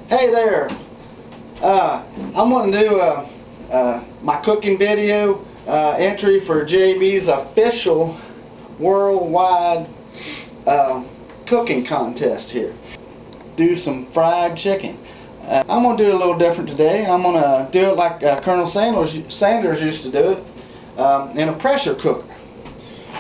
Hey there, I'm going to do my cooking video entry for JB's official worldwide cooking contest here. Do some fried chicken. I'm going to do it a little different today. I'm going to do it like Colonel Sanders used to do it in a pressure cooker.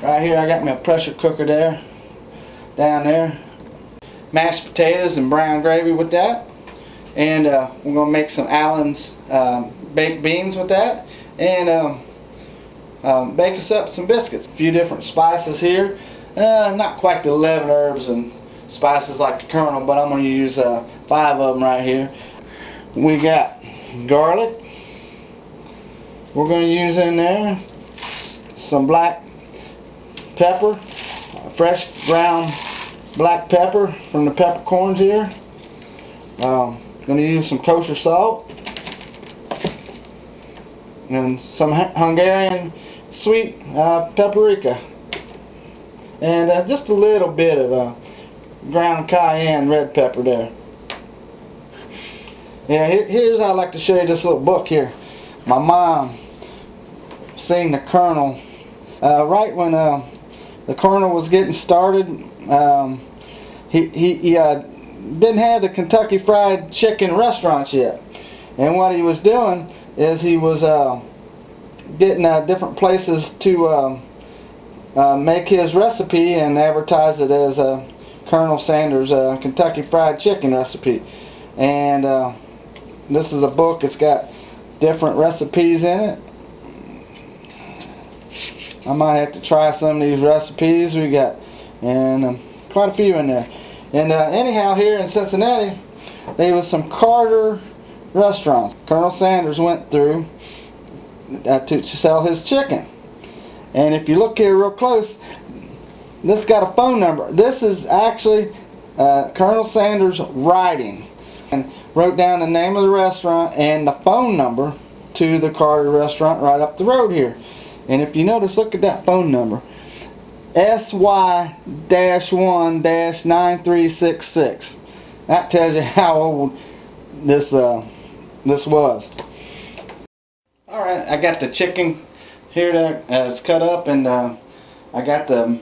Right here I got me a pressure cooker there, down there. Mashed potatoes and brown gravy with that. And we're going to make some Allen's baked beans with that. And bake us up some biscuits. A few different spices here. Not quite the 11 herbs and spices like the Colonel, but I'm going to use 5 of them right here. We got garlic. We're going to use in there some black pepper, fresh ground black pepper from the peppercorns here. Going to use some kosher salt and some Hungarian sweet paprika, and just a little bit of ground cayenne red pepper there. Yeah, here's how I like to show you this little book here. My mom seen the Colonel right when the Colonel was getting started. He didn't have the Kentucky Fried Chicken restaurants yet, and what he was doing is he was getting different places to make his recipe and advertise it as Colonel Sanders' Kentucky Fried Chicken recipe. And this is a book. It's got different recipes in it. I might have to try some of these recipes we got, and quite a few in there. And anyhow, here in Cincinnati, there was some Carter restaurants Colonel Sanders went through to sell his chicken. And if you look here real close, this got a phone number. This is actually Colonel Sanders writing, and wrote down the name of the restaurant and the phone number to the Carter restaurant right up the road here. And if you notice, look at that phone number. SY-1-9366. That tells you how old this was. Alright, I got the chicken here that it's cut up, and I got the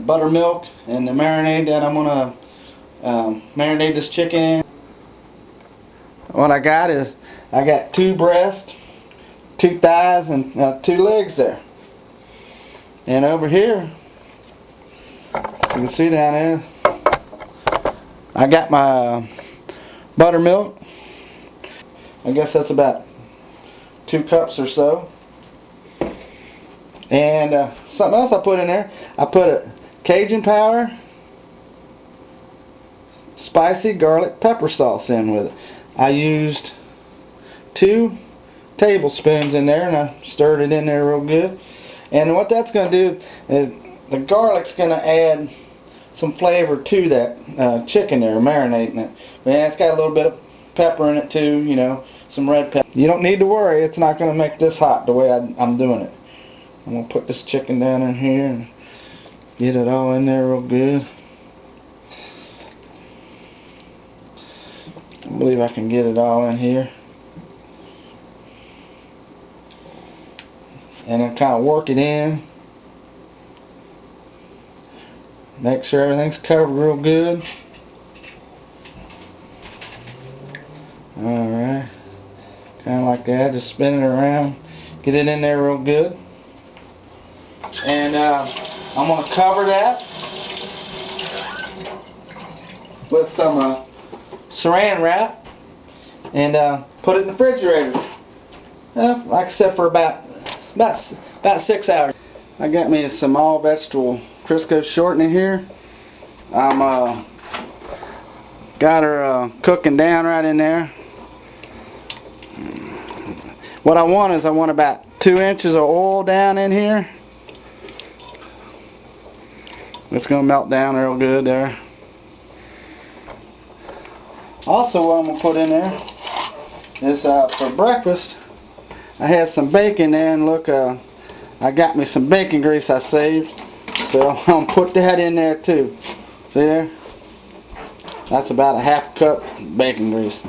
buttermilk and the marinade that I'm going to marinate this chicken in. What I got is, I got 2 breasts, 2 thighs, and 2 legs there. And over here, you can see down there, I got my buttermilk. I guess that's about 2 cups or so. And something else I put in there, I put a Cajun powder, spicy garlic pepper sauce in with it. I used 2 tablespoons in there, and I stirred it in there real good. And what that's going to do is the garlic's going to add some flavor to that chicken there, marinating it. And it's got a little bit of pepper in it too, you know, some red pepper. You don't need to worry, it's not going to make this hot the way I'm doing it. I'm going to put this chicken down in here and get it all in there real good. I believe I can get it all in here. And then kind of work it in. Make sure everything's covered real good. Alright. Kind of like that. Just spin it around. Get it in there real good. And I'm going to cover that with some saran wrap and put it in the refrigerator. Like I said, for about 6 hours. I got me some all vegetable Crisco shortening here. I'm got her cooking down right in there. What I want is about 2 inches of oil down in here. It's going to melt down real good there. Also, what I'm going to put in there is for breakfast, I had some bacon there, and look, I got me some bacon grease I saved, so I'm going to put that in there too. See there? That's about a half cup bacon grease.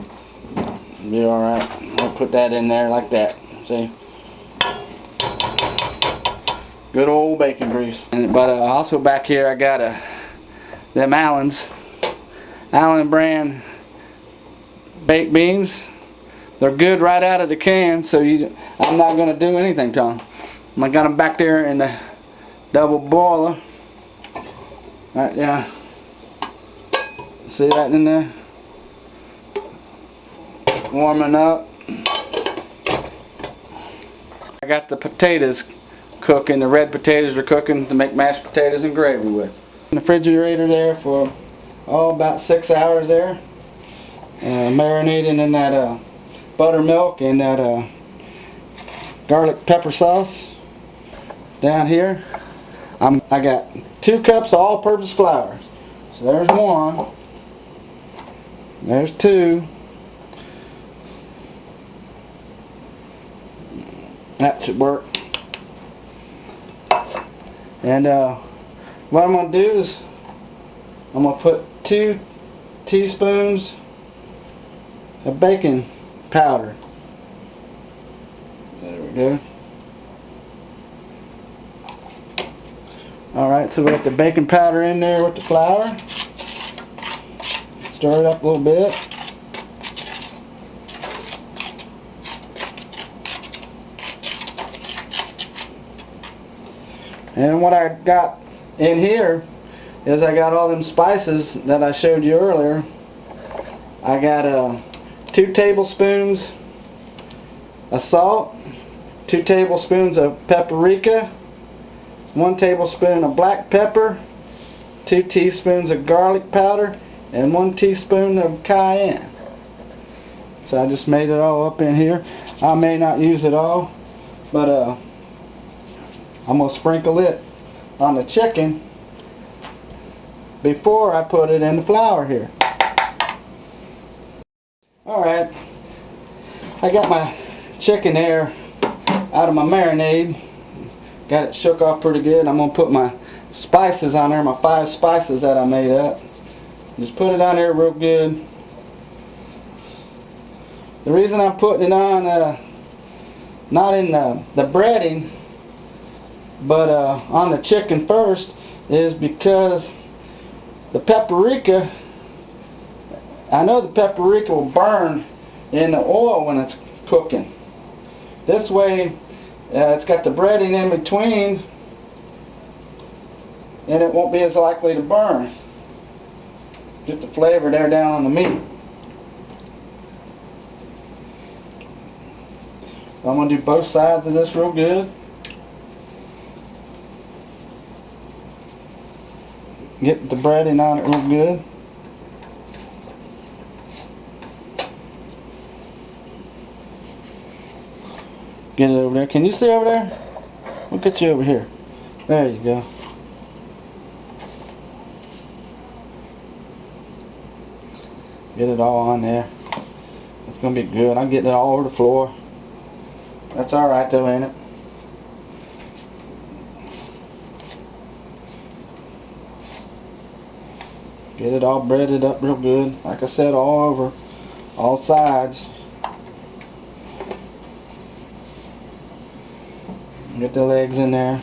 Be alright. I'll put that in there like that. See? Good old bacon grease. But also back here I got them Allen brand baked beans. They're good right out of the can, so I'm not going to do anything to them. I got them back there in the double boiler. Right, yeah. See that in there? Warming up. I got the potatoes cooking. The red potatoes are cooking to make mashed potatoes and gravy with. In the refrigerator there for about 6 hours there. Marinating in that buttermilk and that garlic pepper sauce. Down here I got 2 cups of all-purpose flour. So there's 1. There's 2. That should work. And what I'm going to do is I'm going to put 2 teaspoons of baking powder. There we go. Alright, so we got the baking powder in there with the flour. Stir it up a little bit. And what I got in here is I got all them spices that I showed you earlier. I got 2 tablespoons of salt, 2 tablespoons of paprika, 1 tablespoon of black pepper, 2 teaspoons of garlic powder, and 1 teaspoon of cayenne. So I just made it all up in here. I may not use it all, but I'm going to sprinkle it on the chicken before I put it in the flour here. Alright, I got my chicken there out of my marinade. Got it shook off pretty good. I'm going to put my spices on there, my 5 spices that I made up. Just put it on there real good. The reason I'm putting it on, not in the breading, but on the chicken first, is because the paprika, I know the paprika will burn in the oil when it's cooking. This way it's got the breading in between and it won't be as likely to burn. Get the flavor there down on the meat. I'm going to do both sides of this real good. Get the breading on it real good. Get it over there. Can you see over there? We'll get you over here. There you go. Get it all on there. It's going to be good. I'm getting it all over the floor. That's alright though, ain't it? Get it all breaded up real good. Like I said, all over. All sides. Get the legs in there.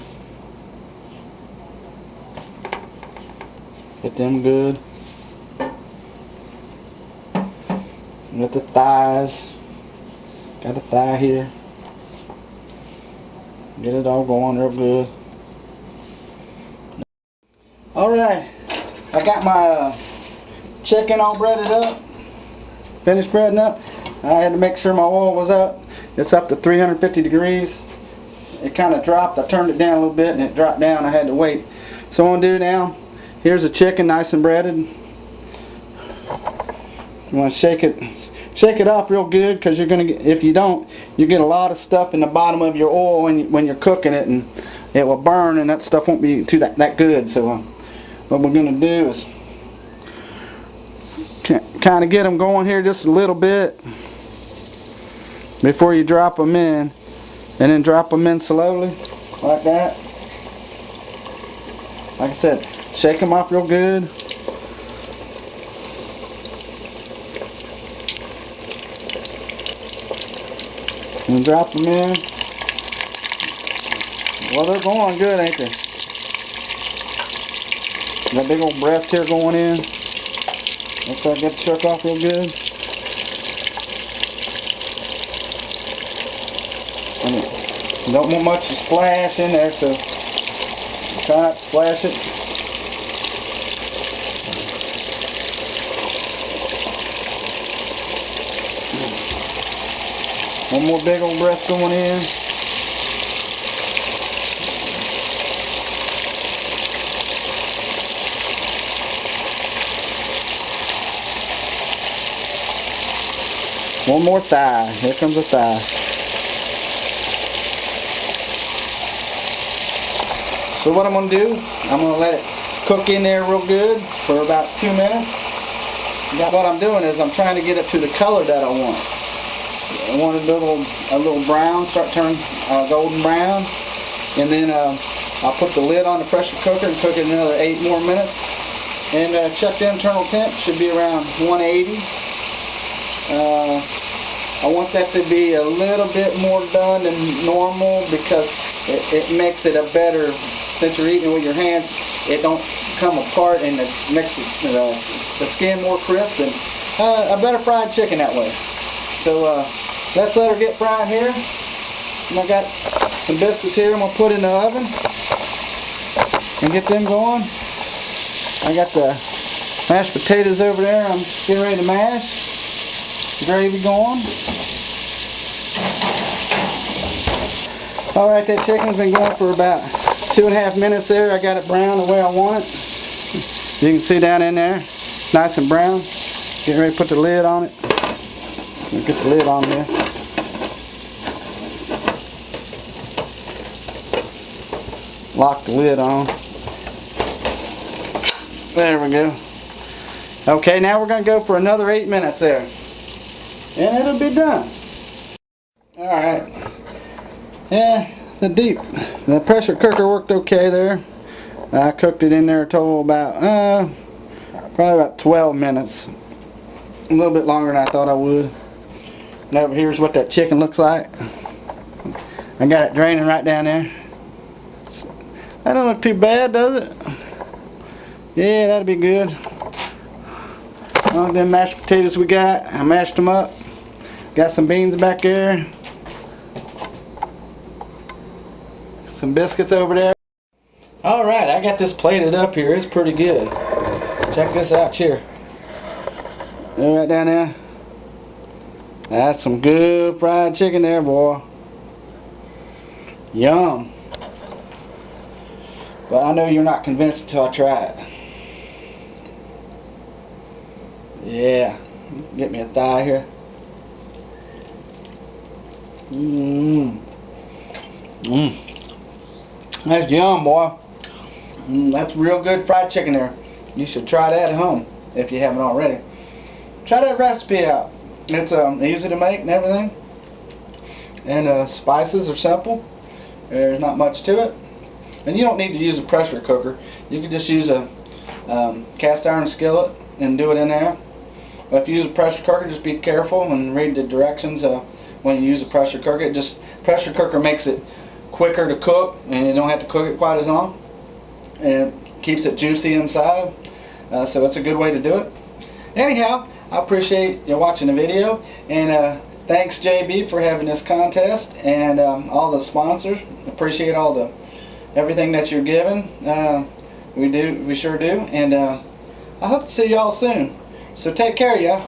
Get them good. Get the thighs. Got the thigh here. Get it all going real good. Alright. I got my chicken all breaded up. Finished breading up. I had to make sure my oil was up. It's up to 350 degrees. It kind of dropped. I turned it down a little bit and it dropped down. I had to wait. So what I'm going to do now, here's the chicken nice and breaded. You want to shake it off real good, because you're going to get, if you don't, you get a lot of stuff in the bottom of your oil when you're cooking it, and it will burn, and that stuff won't be too that good. So what we're going to do is kind of get them going here just a little bit before you drop them in, and then drop them in slowly like that. Like I said, shake them off real good. And drop them in. Well, they're going good, ain't they? That big old breast here going in. Looks like I get the shuck off real good. And you don't want much to splash in there, so try not to splash it. One more big old breast going in. One more thigh. Here comes a thigh. So what I'm going to do, I'm going to let it cook in there real good for about 2 minutes. What I'm doing is I'm trying to get it to the color that I want. I want it a little brown, start turning golden brown. And then I'll put the lid on the pressure cooker and cook it another 8 more minutes. And check the internal temp, should be around 180. I want that to be a little bit more done than normal because it makes it a better, since you're eating with your hands, it don't come apart and it makes the skin more crisp and a better fried chicken that way. So let's let her get fried here. And I got some biscuits here I'm going to put in the oven and get them going. I got the mashed potatoes over there I'm getting ready to mash. Gravy going. Alright, that chicken's been going for about 2.5 minutes there. I got it brown the way I want it. You can see down in there, nice and brown. Getting ready to put the lid on it. Get the lid on there. Lock the lid on. There we go. Okay, now we're going to go for another 8 minutes there. And it'll be done. Alright. Yeah, the pressure cooker worked okay there. I cooked it in there a total about, probably about 12 minutes. A little bit longer than I thought I would. And over here's what that chicken looks like. I got it draining right down there. That don't look too bad, does it? Yeah, that'll be good. All them mashed potatoes we got, I mashed them up. Got some beans back there. Some biscuits over there. Alright, I got this plated up here. It's pretty good. Check this out here. Right down there. That's some good fried chicken there, boy. Yum. But I know you're not convinced until I try it. Yeah. Get me a thigh here. That's yum, boy. That's real good fried chicken there. You should try that at home if you haven't already. Try that recipe out. It's easy to make and everything. And spices are simple. There's not much to it. And you don't need to use a pressure cooker. You can just use a cast iron skillet and do it in there. But if you use a pressure cooker, just be careful and read the directions when you use a pressure cooker. Pressure cooker makes it quicker to cook, and you don't have to cook it quite as long. And it keeps it juicy inside. So it's a good way to do it. Anyhow, I appreciate you watching the video, and thanks JB for having this contest, and all the sponsors. Appreciate everything that you're giving. We sure do, and I hope to see y'all soon. So take care, y'all.